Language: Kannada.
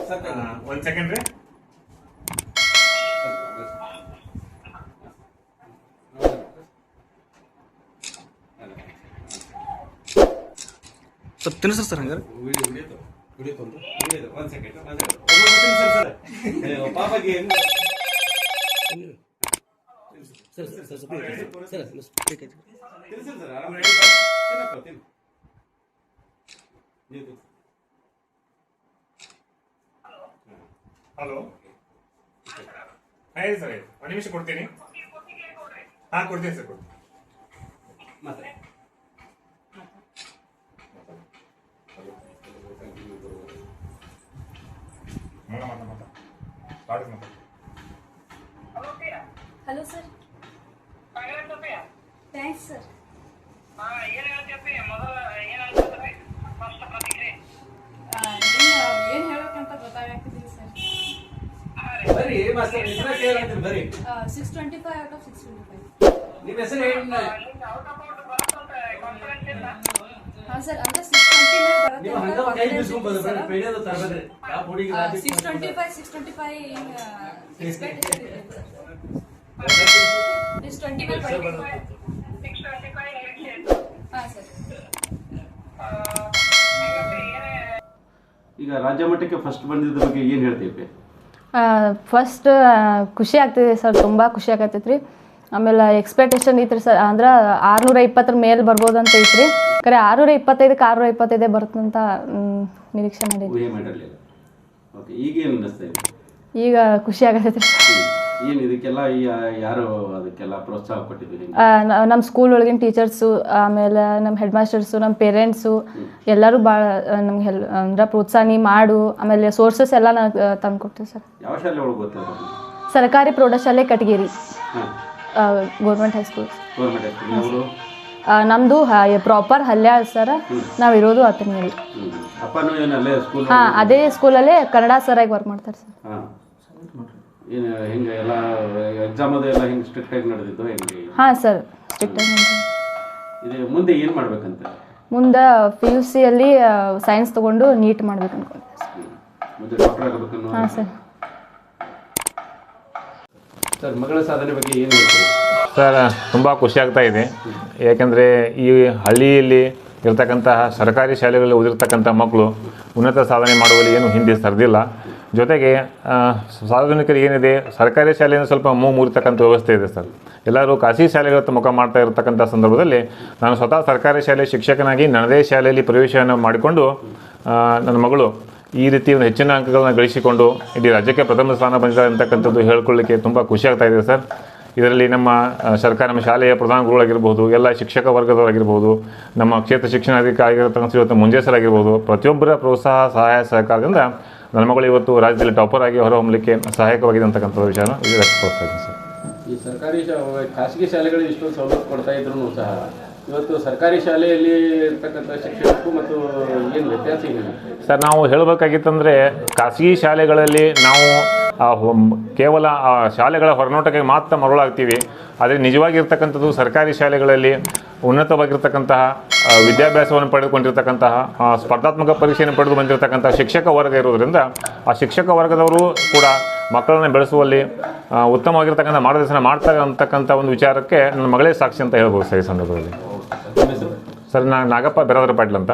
1 ಸೆಕೆಂಡ್ ರೀ. ಸ್ವಲ್ಪ ತಿನ್ನಿಸ್ರಿ ಸರ್ ಹಂಗಾರೆ. ಒಂದು ಸೆಕೆಂಡ್ ಪಾಪಗೆ ಹಲೋ ಹೇಳಿ ಸರ್, 1 ನಿಮಿಷ ಕೊಡ್ತೀನಿ. ಹಾಂ ಕೊಡ್ತೀನಿ ಸರ್, ಕೊಡ್ತೀನಿ. Hello sir. Thanks sir. ಏನು ಹೇಳಬೇಕಂತ ಗೊತ್ತಾಗ್ತಿಲ್ಲ ಸರ್. 625 out of 625. ನಿಮ್ಮ ಹೆಸರು ಏನು? ಹಾಂ ಸರ್, ಅಂದ್ರೆ 620 ನೀವು ಹಂಗ ಕೈ ಬಿಸ್ಕೊಂಡು ಬರೋದು ಪೇಡಿಯೋದು ತರಬೇಡ್ರಿ. ಯಾವ ಹುಡುಗಿ 625 ಎಕ್ಸ್ಪೆಕ್ಟೇಷನ್ ಇದೆ ಸರ್. 625 ಹಾಂ ಸರ್. ಈಗ ರಾಜ್ಯ ಮಟ್ಟಕ್ಕೆ ಫಸ್ಟ್ ಬಂದಿದ್ದ ಬಗ್ಗೆ ಏನು ಹೇಳ್ತೀವಿ? ಫಸ್ಟ್ ಖುಷಿ ಆಗ್ತಿದೆ ಸರ್, ತುಂಬ ಖುಷಿ ಆಗತ್ತೈತೆ ರೀ. ಆಮೇಲೆ ಎಕ್ಸ್ಪೆಕ್ಟೇಷನ್ ಐತ್ರಿ ಸರ್, ಅಂದ್ರೆ 620 ಮೇಲೆ ಬರ್ಬೋದು ಅಂತ ಐತ್ರಿ. ಖರೆ 625ಕ್ಕೆ 625 ಬರುತ್ತಂತ ನಿರೀಕ್ಷೆ ಮಾಡಿದ್ವಿ. ಈಗ ಏನು ಅನ್ನಿಸ್ತಾ ಇದೆ? ಈಗ ಖುಷಿ ಆಗತ್ತೈತೆ ರೀ. ಏನು ಇದಕ್ಕೆಲ್ಲ ಯಾರು ಅದಕ್ಕೆಲ್ಲ ಪ್ರೋತ್ಸಾಹ ಕೊಟ್ಟಿದ್ದೀರಿ? ನಮ್ಮ ಸ್ಕೂಲ್ ಒಳಗಿನ ಟೀಚರ್ಸು, ಆಮೇಲೆ ನಮ್ಮ ಹೆಡ್ ಮಾಸ್ಟರ್ಸು, ನಮ್ಮ ಪೇರೆಂಟ್ಸು ಎಲ್ಲರೂ ಭಾಳ ನಮ್ಗೆ ಅಂದ್ರೆ ಪ್ರೋತ್ಸಾಹ ನೀ ಮಾಡು. ಆಮೇಲೆ ಸೋರ್ಸಸ್ ಎಲ್ಲ ನಾನು ತಂದು ಕೊಡ್ತೀವಿ ಸರ್. ಯಾವ ಶಾಲೆ ಒಳಗೆ ಗೊತ್ತದ? ಸರ್ಕಾರಿ ಪ್ರೌಢಶಾಲೆ ಕಟಗೇರಿ, ಗೌರ್ಮೆಂಟ್ ಹೈಸ್ಕೂಲ್. ನಮ್ಮದು ಪ್ರಾಪರ್ ಹಲ್ಯಾಳ್ ಸರ್, ನಾವಿರೋದು ಅತನಿಯಲ್ಲಿ. ಹಾಂ, ಅದೇ ಸ್ಕೂಲಲ್ಲೇ ಕನ್ನಡ ಸರಾಗಿ ವರ್ಕ್ ಮಾಡ್ತಾರೆ ಸರ್. ಏನು ಹೆಂಗೆ ಎಲ್ಲ ಎಕ್ಸಾಮ್ ಅದು ಎಲ್ಲ ಹೆಂಗೆ ಸ್ಟ್ರಿಕ್ಟ್ ಆಗಿ ನಡೆದಿದ್ದು ಹೆಂಗೆ? ಹಾಂ ಸರ್, ಸ್ಟ್ರಿಕ್ಟ್ ಆಗಿ. ಇದು ಮುಂದೆ ಏನು ಮಾಡ್ಬೇಕಂತ? ಮುಂದೆ PUCಯಲ್ಲಿ ಸೈನ್ಸ್ ತೊಗೊಂಡು ನೀಟ್ ಮಾಡ್ಬೇಕು ಅನ್ಕೊಂಡೆ ಮುಂದೆ ಡಾಕ್ಟರ್ ಆಗಬೇಕನ್ನೋ? ಹಾಂ ಸರ್. ಸರ್, ಮಗಳ ಸಾಧನೆ ಬಗ್ಗೆ ಏನು ಹೇಳ್ತೀವಿ? ಸರ್, ತುಂಬ ಖುಷಿ ಆಗ್ತಾ ಇದೆ. ಯಾಕೆಂದರೆ ಈ ಹಳ್ಳಿಯಲ್ಲಿ ಇರ್ತಕ್ಕಂತಹ ಸರ್ಕಾರಿ ಶಾಲೆಗಳಲ್ಲಿ ಓದಿರ್ತಕ್ಕಂಥ ಮಕ್ಕಳು ಉನ್ನತ ಸಾಧನೆ ಮಾಡುವಲ್ಲಿ ಏನು ಹಿಂದೆ ಸರಿದಿಲ್ಲ. ಜೊತೆಗೆ ಸಾರ್ವಜನಿಕರಿಗೆ ಏನಿದೆ, ಸರ್ಕಾರಿ ಶಾಲೆಯಿಂದ ಸ್ವಲ್ಪ ಮುರಿತಕ್ಕಂಥ ವ್ಯವಸ್ಥೆ ಇದೆ ಸರ್. ಎಲ್ಲರೂ ಖಾಸಗಿ ಶಾಲೆಗಳತ್ತ ಮುಖ ಮಾಡ್ತಾ ಇರತಕ್ಕಂಥ ಸಂದರ್ಭದಲ್ಲಿ ನಾನು ಸ್ವತಃ ಸರ್ಕಾರಿ ಶಾಲೆ ಶಿಕ್ಷಕನಾಗಿ ನನ್ನದೇ ಶಾಲೆಯಲ್ಲಿ ಪ್ರವೇಶವನ್ನು ಮಾಡಿಕೊಂಡು ನನ್ನ ಮಗಳು ಈ ರೀತಿ ಒಂದು ಹೆಚ್ಚಿನ ಅಂಕಗಳನ್ನು ಗಳಿಸಿಕೊಂಡು ಇಡೀ ರಾಜ್ಯಕ್ಕೆ ಪ್ರಥಮ ಸ್ಥಾನ ಬಂದಿದ್ದಾರೆ ಅಂತಕ್ಕಂಥದ್ದು ಹೇಳ್ಕೊಳ್ಳಿಕ್ಕೆ ತುಂಬ ಖುಷಿಯಾಗ್ತಾ ಇದೆ ಸರ್. ಇದರಲ್ಲಿ ನಮ್ಮ ಶಾಲೆಯ ಪ್ರಧಾನ ಗುರುಗಳಾಗಿರ್ಬೋದು, ಎಲ್ಲ ಶಿಕ್ಷಕ ವರ್ಗದವರಾಗಿರ್ಬೋದು, ನಮ್ಮ ಕ್ಷೇತ್ರ ಶಿಕ್ಷಣಾಧಿಕಾರಿ ಆಗಿರತಕ್ಕಂಥ ಮಂಜೇಶ್ವರಾಗಿರ್ಬೋದು, ಪ್ರತಿಯೊಬ್ಬರ ಪ್ರೋತ್ಸಾಹ ಸಹಾಯ ಸಹಕಾರದಿಂದ ನನ್ನ ಮಗಳು ಇವತ್ತು ರಾಜ್ಯದಲ್ಲಿ ಟಾಪರ್ ಆಗಿ ಹೊರಹೊಮ್ಮಲಿಕ್ಕೆ ಸಹಾಯಕವಾಗಿದೆ ಅಂತಕ್ಕಂಥ ವಿಷಯನ ವ್ಯಕ್ತಪಡಿಸ್ತಾ ಇದ್ದೀನಿ ಸರ್. ಈ ಸರ್ಕಾರಿ ಖಾಸಗಿ ಶಾಲೆಗಳು ಇಷ್ಟೊಂದು ಸವಲತ್ತು ಕೊಡ್ತಾ ಇದ್ರು ಸಹ ಇವತ್ತು ಸರ್ಕಾರಿ ಶಾಲೆಯಲ್ಲಿ ಇರ್ತಕ್ಕಂಥ ಶಿಕ್ಷಕರು ಮತ್ತು ಏನು ವ್ಯತ್ಯಾಸ ಏನಿದೆ ಸರ್? ನಾವು ಹೇಳಬೇಕಾಗಿತ್ತಂದರೆ ಖಾಸಗಿ ಶಾಲೆಗಳಲ್ಲಿ ನಾವು ಕೇವಲ ಆ ಶಾಲೆಗಳ ಹೊರನೋಟಕ್ಕೆ ಮಾತ್ರ ಮರಳಾಗ್ತೀವಿ. ಆದರೆ ನಿಜವಾಗಿರ್ತಕ್ಕಂಥದ್ದು ಸರ್ಕಾರಿ ಶಾಲೆಗಳಲ್ಲಿ ಉನ್ನತವಾಗಿರ್ತಕ್ಕಂತಹ ವಿದ್ಯಾಭ್ಯಾಸವನ್ನು ಪಡೆದುಕೊಂಡಿರ್ತಕ್ಕಂತಹ ಸ್ಪರ್ಧಾತ್ಮಕ ಪರೀಕ್ಷೆಯನ್ನು ಪಡೆದು ಬಂದಿರತಕ್ಕಂಥ ಶಿಕ್ಷಕ ವರ್ಗ ಇರೋದರಿಂದ ಆ ಶಿಕ್ಷಕ ವರ್ಗದವರು ಕೂಡ ಮಕ್ಕಳನ್ನು ಬೆಳೆಸುವಲ್ಲಿ ಉತ್ತಮವಾಗಿರ್ತಕ್ಕಂಥ ಮಾರ್ಗದರ್ಶನ ಮಾಡ್ತಾರೆ ಅಂತಕ್ಕಂಥ ಒಂದು ವಿಚಾರಕ್ಕೆ ನನ್ನ ಮಗಳೇ ಸಾಕ್ಷಿ ಅಂತ ಹೇಳ್ಬೋದು ಸರ್. ಈ ಸಂದರ್ಭದಲ್ಲಿ ಸರ್, ನಾಗಪ್ಪ ಬೆರಾದರ ಪಾಟೀಲ್ ಅಂತ.